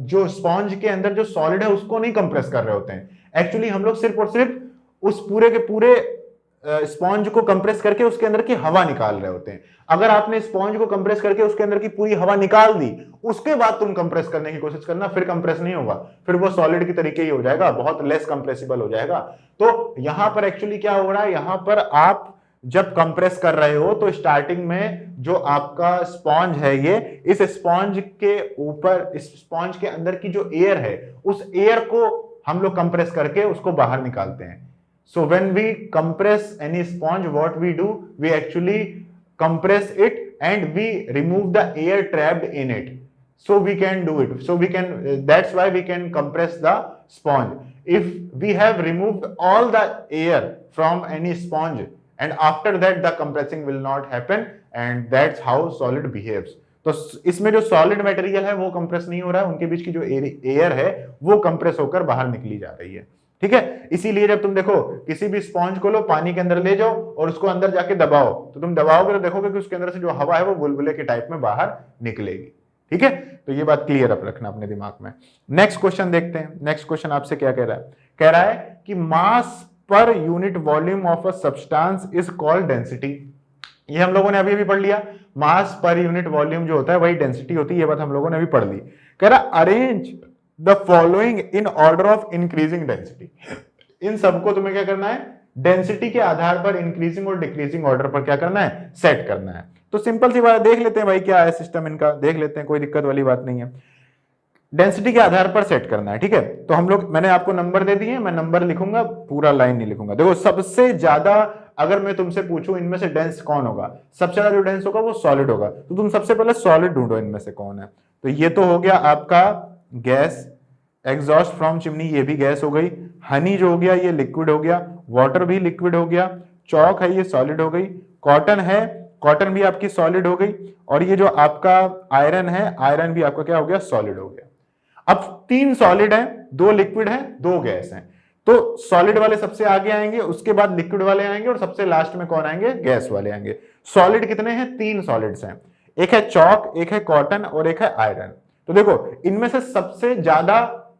जो स्पॉन्ज के अंदर जो सॉलिड है उसको नहीं कंप्रेस कर रहे होते हैं। एक्चुअली हम लोग सिर्फ और सिर्फ उस पूरे के पूरे स्पॉन्ज को कंप्रेस करके उसके अंदर की हवा निकाल रहे होते हैं। अगर आपने स्पॉन्ज को कंप्रेस करके उसके अंदर की पूरी हवा निकाल दी, उसके बाद तुम कंप्रेस करने की कोशिश करना, फिर कंप्रेस नहीं होगा, फिर वो सॉलिड की तरीके ही हो जाएगा, बहुत लेस कंप्रेसिबल हो जाएगा। तो यहां पर एक्चुअली क्या हो रहा है, यहां पर आप जब कंप्रेस कर रहे हो तो स्टार्टिंग में जो आपका स्पॉन्ज है, ये इस स्पॉन्ज के ऊपर, इस स्पॉन्ज के अंदर की जो एयर है, उस एयर को हम लोग कंप्रेस करके उसको बाहर निकालते हैं। So when we compress any sponge, what we do, we actually compress it and we remove the air trapped in it. So we can do it. So we can, that's why we can compress the sponge. If we have removed all the air from any sponge and after that the compressing will not happen, and that's how solid behaves. तो इसमें जो solid material है वो compress नहीं हो रहा है, उनके बीच की जो एयर है वो कंप्रेस होकर बाहर निकली जा रही है। ठीक है, इसीलिए जब तुम देखो किसी भी स्पॉन्ज को लो, पानी के अंदर ले जाओ और उसको अंदर जाके दबाओ, तो तुम दबाओगे तो देखोगे कि उसके अंदर से जो हवा है वो बुलबुले के टाइप में बाहर निकलेगी। ठीक है, तो ये बात क्लियर रखना अपने दिमाग में। नेक्स्ट क्वेश्चन देखते हैं। नेक्स्ट क्वेश्चन आपसे क्या कह रहा है? कह रहा है कि mass per unit volume of a substance is called density. ये हम लोगों ने अभी अभी पढ़ लिया, मास पर यूनिट वॉल्यूम जो होता है वही डेंसिटी होती है, ये बात हम लोगों ने अभी पढ़ ली। कह रहा arrange the following in order of increasing density. इन सबको तुम्हें क्या करना है? डेंसिटी के आधार पर इंक्रीजिंग और डिक्रीजिंग ऑर्डर पर क्या करना है? सेट करना है। तो सिंपल सी बात, देख लेते हैं भाई क्या है सिस्टम इनका, देख लेते हैं, कोई दिक्कत वाली बात नहीं है। डेंसिटी के आधार पर सेट करना है। ठीक है, तो हम लोग, मैंने आपको नंबर दे दिए, मैं नंबर लिखूंगा, पूरा लाइन नहीं लिखूंगा। देखो सबसे ज्यादा अगर मैं तुमसे पूछूं इनमें से डेंस कौन होगा, सबसे ज्यादा जो डेंस होगा वो सॉलिड होगा, तो तुम सबसे पहले सॉलिड ढूंढो इनमें से कौन है। तो ये तो हो गया आपका गैस, एग्जॉस्ट फ्रॉम चिमनी ये भी गैस हो गई, हनी जो हो गया ये लिक्विड हो गया, वाटर भी लिक्विड हो गया, चौक है ये सॉलिड हो गई, कॉटन है, कॉटन भी आपकी सॉलिड हो गई, और ये जो आपका आयरन है, आयरन भी आपका क्या हो गया? सॉलिड हो गया। अब 3 सॉलिड है, 2 लिक्विड है, 2 गैस है, तो सॉलिड वाले सबसे आगे आएंगे, उसके बाद लिक्विड वाले आएंगे, और सबसे लास्ट में कौन आएंगे? गैस वाले आएंगे। सॉलिड कितने हैं? 3 सॉलिड्स हैं, एक है चौक, एक है कॉटन और एक है आयरन। तो देखो इनमें से सबसे ज्यादा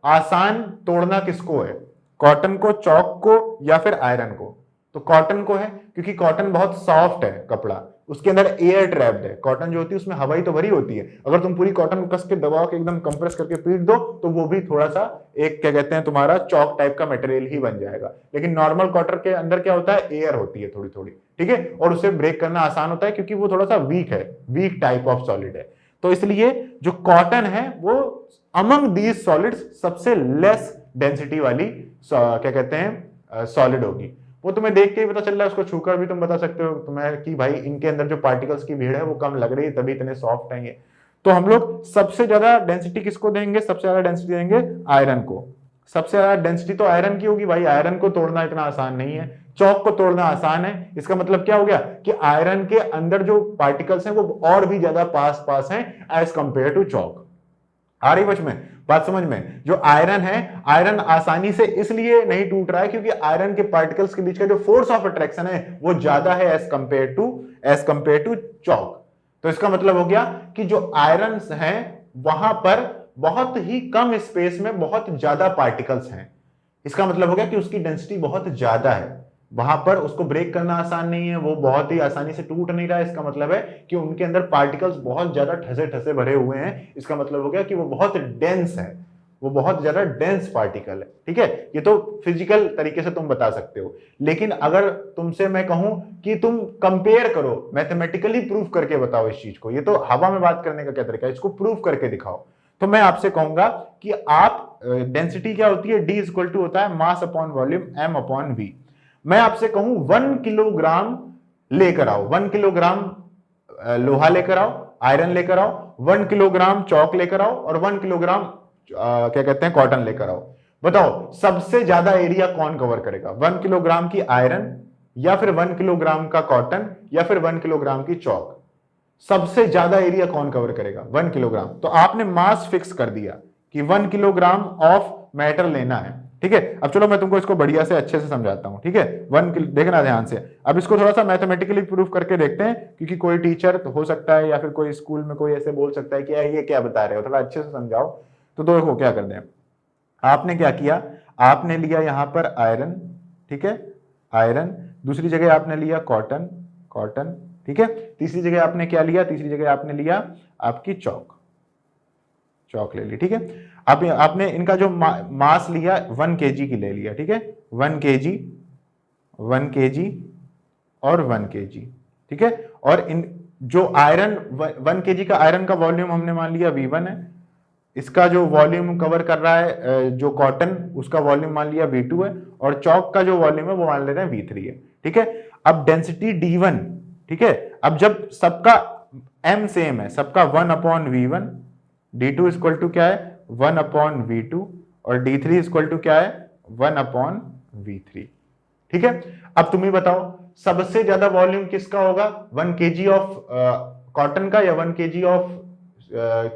आसान तोड़ना किसको है? कॉटन को, चौक को, या फिर आयरन को? तो कॉटन को है, क्योंकि कॉटन बहुत सॉफ्ट है कपड़ा, उसके अंदर एयर ट्रैप्ड है। कॉटन जो होती है उसमें हवा ही तो भरी होती है, अगर तुम पूरी कॉटन को कस के दबा के एकदम कंप्रेस करके पीट दो तो वो भी थोड़ा सा एक क्या कहते हैं तुम्हारा चौक टाइप का मटेरियल ही बन जाएगा। लेकिन नॉर्मल कॉटन के अंदर क्या होता है? एयर होती है थोड़ी थोड़ी। ठीक है, और उसे ब्रेक करना आसान होता है क्योंकि वो थोड़ा सा वीक है, वीक टाइप ऑफ सॉलिड है। तो इसलिए जो कॉटन है वो अमंग दीज सॉलिड्स सबसे लेस डेंसिटी वाली क्या कहते हैं सॉलिड होगी। वो तुम्हें देख के ही पता चल रहा है, उसको छूकर भी तुम बता सकते हो तुम्हें कि भाई इनके अंदर जो पार्टिकल्स की भीड़ है वो कम लग रही है, तभी इतने सॉफ्ट हैं ये। तो हम लोग सबसे ज्यादा डेंसिटी किसको देंगे? सबसे ज्यादा डेंसिटी देंगे आयरन को। सबसे ज्यादा डेंसिटी तो आयरन की होगी भाई, आयरन को तोड़ना इतना आसान नहीं है, चौक को तोड़ना आसान है। इसका मतलब क्या हो गया कि आयरन के अंदर जो पार्टिकल्स हैं वो और भी ज्यादा पास पास हैं एज कंपेयर टू चौक। आ रही बच में बात समझ में? जो आयरन है, आयरन आसानी से इसलिए नहीं टूट रहा है क्योंकि आयरन के पार्टिकल्स के बीच का जो फोर्स ऑफ अट्रैक्शन है वो ज्यादा है एज कंपेयर टू चौक। तो इसका मतलब हो गया कि जो आयरन हैं वहां पर बहुत ही कम स्पेस में बहुत ज्यादा पार्टिकल्स हैं। इसका मतलब हो गया कि उसकी डेंसिटी बहुत ज्यादा है, वहां पर उसको ब्रेक करना आसान नहीं है, वो बहुत ही आसानी से टूट नहीं रहा है। इसका मतलब है कि उनके अंदर पार्टिकल्स बहुत ज्यादा ठसे ठसे भरे हुए हैं। इसका मतलब हो गया कि वो बहुत डेंस है, वो बहुत ज्यादा डेंस पार्टिकल है, ठीक है। ये तो फिजिकल तरीके से तुम बता सकते हो, लेकिन अगर तुमसे मैं कहूं कि तुम कंपेयर करो, मैथमेटिकली प्रूफ करके बताओ इस चीज को, ये तो हवा में बात करने का क्या तरीका है, इसको प्रूफ करके दिखाओ, तो मैं आपसे कहूंगा कि आप डेंसिटी क्या होती है, डी इक्वल टू होता है mass upon volume M upon V. मैं आपसे कहूं 1 किलोग्राम लेकर आओ, 1 किलोग्राम लोहा लेकर आओ, आयरन लेकर आओ, 1 किलोग्राम चौक लेकर आओ और 1 किलोग्राम क्या कहते हैं कॉटन लेकर आओ। बताओ सबसे ज्यादा एरिया कौन कवर करेगा, 1 किलोग्राम की आयरन या फिर 1 किलोग्राम का कॉटन या फिर 1 किलोग्राम की चौक? सबसे ज्यादा एरिया कौन कवर करेगा, 1 किलोग्राम। तो आपने मास फिक्स कर दिया कि 1 किलोग्राम ऑफ मैटर लेना है, ठीक है। अब चलो मैं तुमको इसको बढ़िया से अच्छे से समझाता हूं, ठीक है। 1 किलो देखना ध्यान से, अब इसको थोड़ा सा मैथमेटिकली प्रूफ करके देखते हैं, क्योंकि कोई टीचर तो हो सकता है या फिर कोई स्कूल में कोई ऐसे बोल सकता है कि ये क्या बता रहे हो, थोड़ा अच्छे से समझाओ। तो देखो क्या कर दें, आपने क्या किया, आपने लिया यहां पर आयरन, ठीक है, आयरन, दूसरी जगह आपने लिया कॉटन, कॉटन, ठीक है, तीसरी जगह आपने क्या लिया, तीसरी जगह आपने लिया आपकी चौक, चौक ले ली, ठीक है। अब आपने इनका जो मास लिया 1 kg की ले लिया, ठीक है, 1 kg, 1 kg और 1 kg, ठीक है। और इन जो आयरन 1 kg का आयरन का वॉल्यूम हमने मान लिया V1 है, इसका जो वॉल्यूम कवर कर रहा है जो कॉटन, उसका वॉल्यूम मान लिया V2 है, और चौक का जो वॉल्यूम है वो मान ले रहे हैं V3 है, ठीक है। अब डेंसिटी D1, ठीक है, अब जब सबका m सेम है, सबका 1 upon V1, D2 equal to क्या है 1 अपॉन V2 और D3 इक्वल टू क्या है 1 अपॉन V3, ठीक है। अब तुम ही बताओ सबसे ज्यादा वॉल्यूम किसका होगा, 1 kg ऑफ कॉटन का या 1 kg ऑफ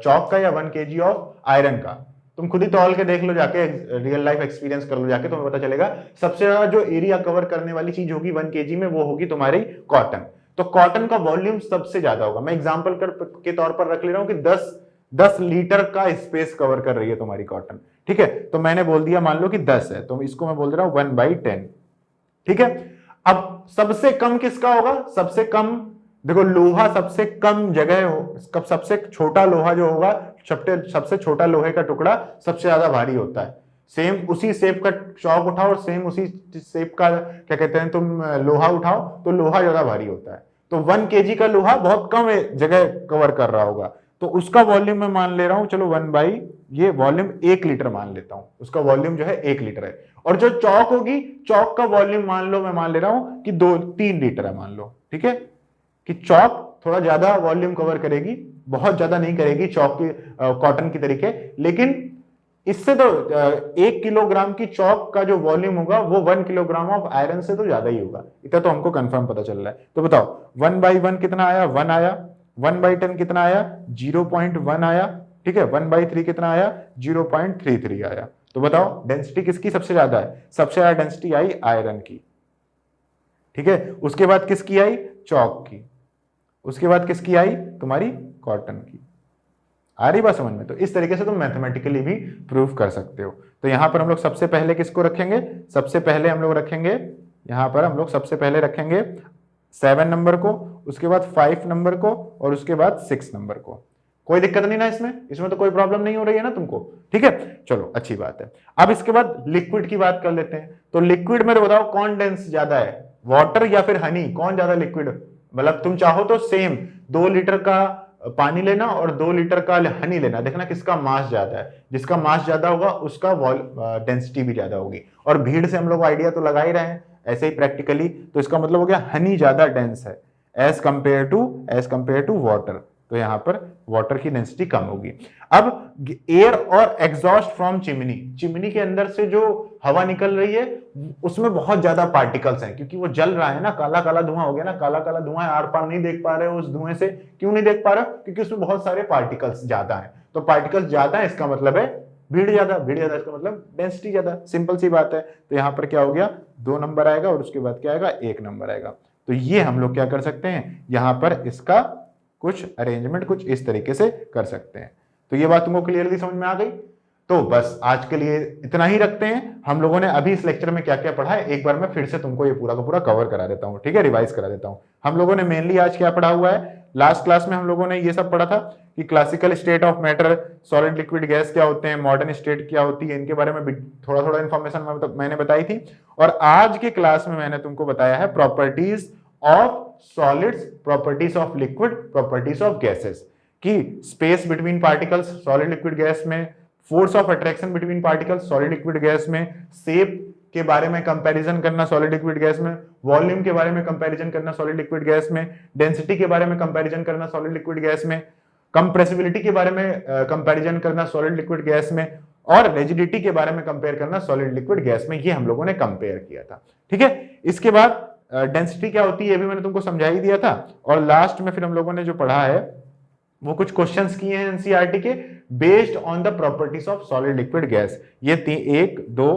चौक का या 1 kg ऑफ आयरन का? तुम खुद ही तौल के देख लो जाके, रियल लाइफ एक्सपीरियंस कर लो जाके, तुम्हें पता चलेगा सबसे ज्यादा जो एरिया कवर करने वाली चीज होगी 1 kg में वो होगी तुम्हारी कॉटन। तो कॉटन का वॉल्यूम सबसे ज्यादा होगा। मैं एग्जांपल के तौर पर रख ले रहा हूं कि 10 लीटर का स्पेस कवर कर रही है तुम्हारी कॉटन, ठीक है। तो मैंने बोल दिया मान लो कि 10 है, तो इसको मैं बोल दे रहा हूं 1/10, ठीक है। अब सबसे कम किसका होगा, सबसे कम देखो लोहा सबसे कम जगह हो, सबसे छोटा लोहा जो होगा, सबसे छोटा लोहे का टुकड़ा सबसे ज्यादा भारी होता है। सेम उसी शेप का चौक उठाओ और सेम उसी शेप का क्या कहते हैं तुम लोहा उठाओ, तो लोहा ज्यादा भारी होता है। तो 1 kg का लोहा बहुत कम जगह कवर कर रहा होगा, तो उसका वॉल्यूम मैं मान ले रहा हूं, चलो 1 ये वॉल्यूम 1 लीटर मान लेता हूं, उसका वॉल्यूम जो है 1 लीटर है। और जो चौक होगी, चौक का वॉल्यूम मान लो, मैं मान ले रहा हूं कि 2-3 लीटर है मान लो, ठीक है, कि चौक थोड़ा ज्यादा वॉल्यूम कवर करेगी, बहुत ज्यादा नहीं करेगी चौक की कॉटन की तरीके, लेकिन इससे तो 1 किलोग्राम की चौक का जो वॉल्यूम होगा वो 1 किलोग्राम ऑफ आयरन से तो ज्यादा ही होगा, इतना तो हमको कंफर्म पता चल रहा है। तो बताओ 1/1 कितना आया, 1 आया, 1/10 कितना आया, 0.1 आया, ठीक है, 1/3 कितना आया, 0.33 आया। तो बताओ डेंसिटी किसकी सबसे ज्यादा है, सबसे ज्यादा डेंसिटी आई आयरन की, ठीक है। उसके बाद किसकी आई, चौक की, उसके बाद किसकी आई, तुम्हारी कॉटन की। आ रही बात समझ में? तो इस तरीके से तुम मैथमेटिकली भी प्रूफ कर सकते हो। तो यहां पर हम लोग सबसे पहले किसको रखेंगे, सबसे पहले हम लोग रखेंगे, यहां पर हम लोग सबसे पहले रखेंगे 7 नंबर को, उसके बाद 5 नंबर को और उसके बाद 6 नंबर को। कोई दिक्कत नहीं ना इसमें, इसमें तो कोई प्रॉब्लम नहीं हो रही है ना तुमको, ठीक है। चलो अच्छी बात है। अब इसके बाद लिक्विड की बात कर लेते हैं। तो लिक्विड में बताओ कौन डेंस ज्यादा है, वाटर या फिर हनी, कौन ज्यादा लिक्विड, मतलब तुम चाहो तो सेम 2 लीटर का पानी लेना और 2 लीटर का हनी लेना, देखना किसका मास ज्यादा है, जिसका मास ज्यादा होगा उसका डेंसिटी भी ज्यादा होगी। और भीड़ से हम लोग आइडिया तो लगा ही रहे हैं ऐसे ही प्रैक्टिकली, तो इसका मतलब हो गया हनी ज्यादा डेंस है एज कंपेयर टू वाटर, तो यहां पर वाटर की डेंसिटी कम होगी। अब एयर और एग्जॉस्ट फ्रॉम चिमनी, चिमनी के अंदर से जो हवा निकल रही है उसमें बहुत ज्यादा पार्टिकल्स हैं, क्योंकि वो जल रहा है ना, काला काला धुआं हो गया ना, काला काला धुआं है, आर पार नहीं देख पा रहे हो उस धुएं से। क्यों नहीं देख पा रहे हो, क्योंकि उसमें बहुत सारे पार्टिकल्स ज्यादा है। तो पार्टिकल्स ज्यादा है इसका मतलब है भीड़ ज्यादा, भीड़ ज्यादा इसका मतलब डेंसिटी ज्यादा, सिंपल सी बात है। तो यहां पर क्या हो गया, 2 नंबर आएगा और उसके बाद क्या आएगा, 1 नंबर आएगा। तो ये हम लोग क्या कर सकते हैं, यहां पर इसका कुछ अरेंजमेंट कुछ इस तरीके से कर सकते हैं। तो ये बात तुमको क्लियरली समझ में आ गई? तो बस आज के लिए इतना ही रखते हैं। हम लोगों ने अभी इस लेक्चर में क्या क्या पढ़ा है एक बार मैं फिर से तुमको ये पूरा का पूरा कवर करा देता हूँ, ठीक है, रिवाइज करा देता हूँ। हम लोगों ने मेनली आज क्या पढ़ा हुआ है, लास्ट क्लास में हम लोगों ने ये सब पढ़ा था कि classical state of matter, solid liquid gas क्या होते हैं, मॉडर्न स्टेट क्या होती है, इनके बारे में थोड़ा थोड़ा इन्फॉर्मेशन मैंने बताई थी। और आज के क्लास में मैंने तुमको बताया है properties of solids, properties of liquid, properties of gases, कि space between particles solid liquid gas में, force of attraction between particles solid liquid gas में, शेप के बारे में कंपैरिजन करना सॉलिड लिक्विड गैस में, वॉल्यूम के बारे में कंपैरिजन करना सॉलिड लिक्विड गैस में, डेंसिटी के बारे में कंपैरिजन करना सॉलिड लिक्विड गैस में, कंप्रेसिबिलिटी के बारे में कंपैरिजन करना सॉलिड लिक्विड गैस में, और रिजिडिटी के बारे में कंपेयर करना सॉलिड लिक्विड गैस में। ये हम लोगों ने कंपेयर किया था, ठीक है। इसके बाद डेंसिटी क्या होती है ये भी मैंने तुमको समझा ही दिया था। और लास्ट में फिर हम लोगों ने जो पढ़ा है वो कुछ क्वेश्चंस किए हैं एनसीईआरटी के based on the properties of solid liquid gas. ये 1 2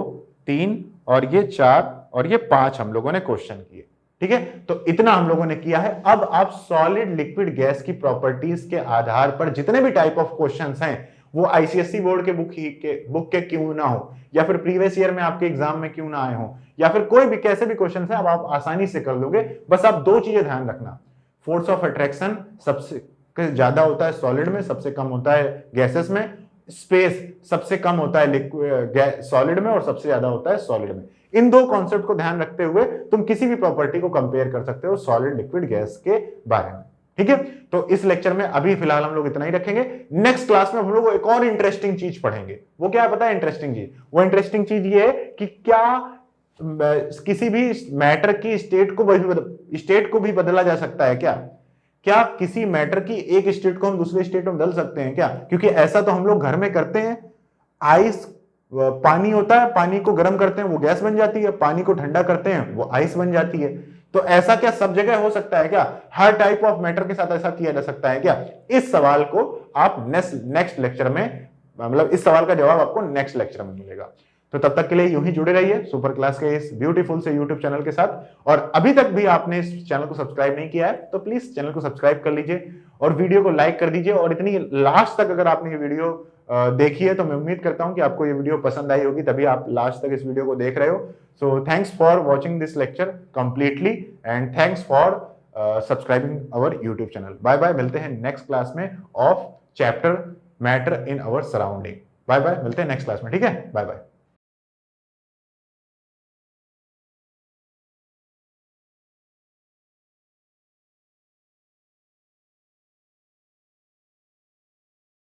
3 और ये 4 और ये 5 हम लोगों ने क्वेश्चन किए, ठीक है। तो इतना हम लोगों ने किया है। अब आप सॉलिड लिक्विड गैस की प्रॉपर्टीज के आधार पर जितने भी टाइप ऑफ क्वेश्चंस हैं, वो आईसीएसई बोर्ड के बुक के क्यों ना हो, या फिर प्रीवियस ईयर में आपके एग्जाम में क्यों ना आए हो, या फिर कोई भी कैसे भी क्वेश्चन है, अब आप आसानी से कर लोगे। बस आप 2 चीजें ध्यान रखना, फोर्स ऑफ अट्रैक्शन सबसे ज्यादा होता है सॉलिड में, सबसे कम होता है गैसेस में, स्पेस सबसे कम होता है सॉलिड में और सबसे ज्यादा होता है सॉलिड में। इन 2 कॉन्सेप्ट को ध्यान रखते हुए तुम किसी भी प्रॉपर्टी को कंपेयर कर सकते हो सॉलिड लिक्विड गैस के बारे में, ठीक है। तो इस लेक्चर में अभी फिलहाल हम लोग इतना ही रखेंगे। नेक्स्ट क्लास में हम लोग एक और इंटरेस्टिंग चीज पढ़ेंगे। वो क्या है पता है इंटरेस्टिंग चीज? वो इंटरेस्टिंग चीज ये है कि क्या किसी भी मैटर की स्टेट को भी बदला जा सकता है क्या किसी मैटर की एक स्टेट को हम दूसरे स्टेट में बदल सकते हैं क्या? क्योंकि ऐसा तो हम लोग घर में करते हैं। आइस, पानी होता है, पानी को गर्म करते हैं वो गैस बन जाती है, पानी को ठंडा करते हैं वो आइस बन जाती है। तो ऐसा क्या सब जगह हो सकता है क्या? हर टाइप ऑफ मैटर के साथ ऐसा किया जा सकता है क्या? इस सवाल को आप नेक्स्ट लेक्चर में, मतलब इस सवाल का जवाब आपको नेक्स्ट लेक्चर में मिलेगा। तो तब तक के लिए यूं ही जुड़े रहिए सुपर क्लास के इस ब्यूटीफुल से यूट्यूब चैनल के साथ। और अभी तक भी आपने इस चैनल को सब्सक्राइब नहीं किया है तो प्लीज चैनल को सब्सक्राइब कर लीजिए और वीडियो को लाइक कर दीजिए। और इतनी लास्ट तक अगर आपने ये वीडियो देखी है तो मैं उम्मीद करता हूं कि आपको ये वीडियो पसंद आई होगी, तभी आप लास्ट तक इस वीडियो को देख रहे हो। So thanks for watching this lecture completely and thanks for subscribing our YouTube channel. Bye bye, मिलते हैं नेक्स्ट क्लास में of chapter matter in our surrounding. Bye bye, मिलते हैं नेक्स्ट क्लास में, ठीक है। Bye bye.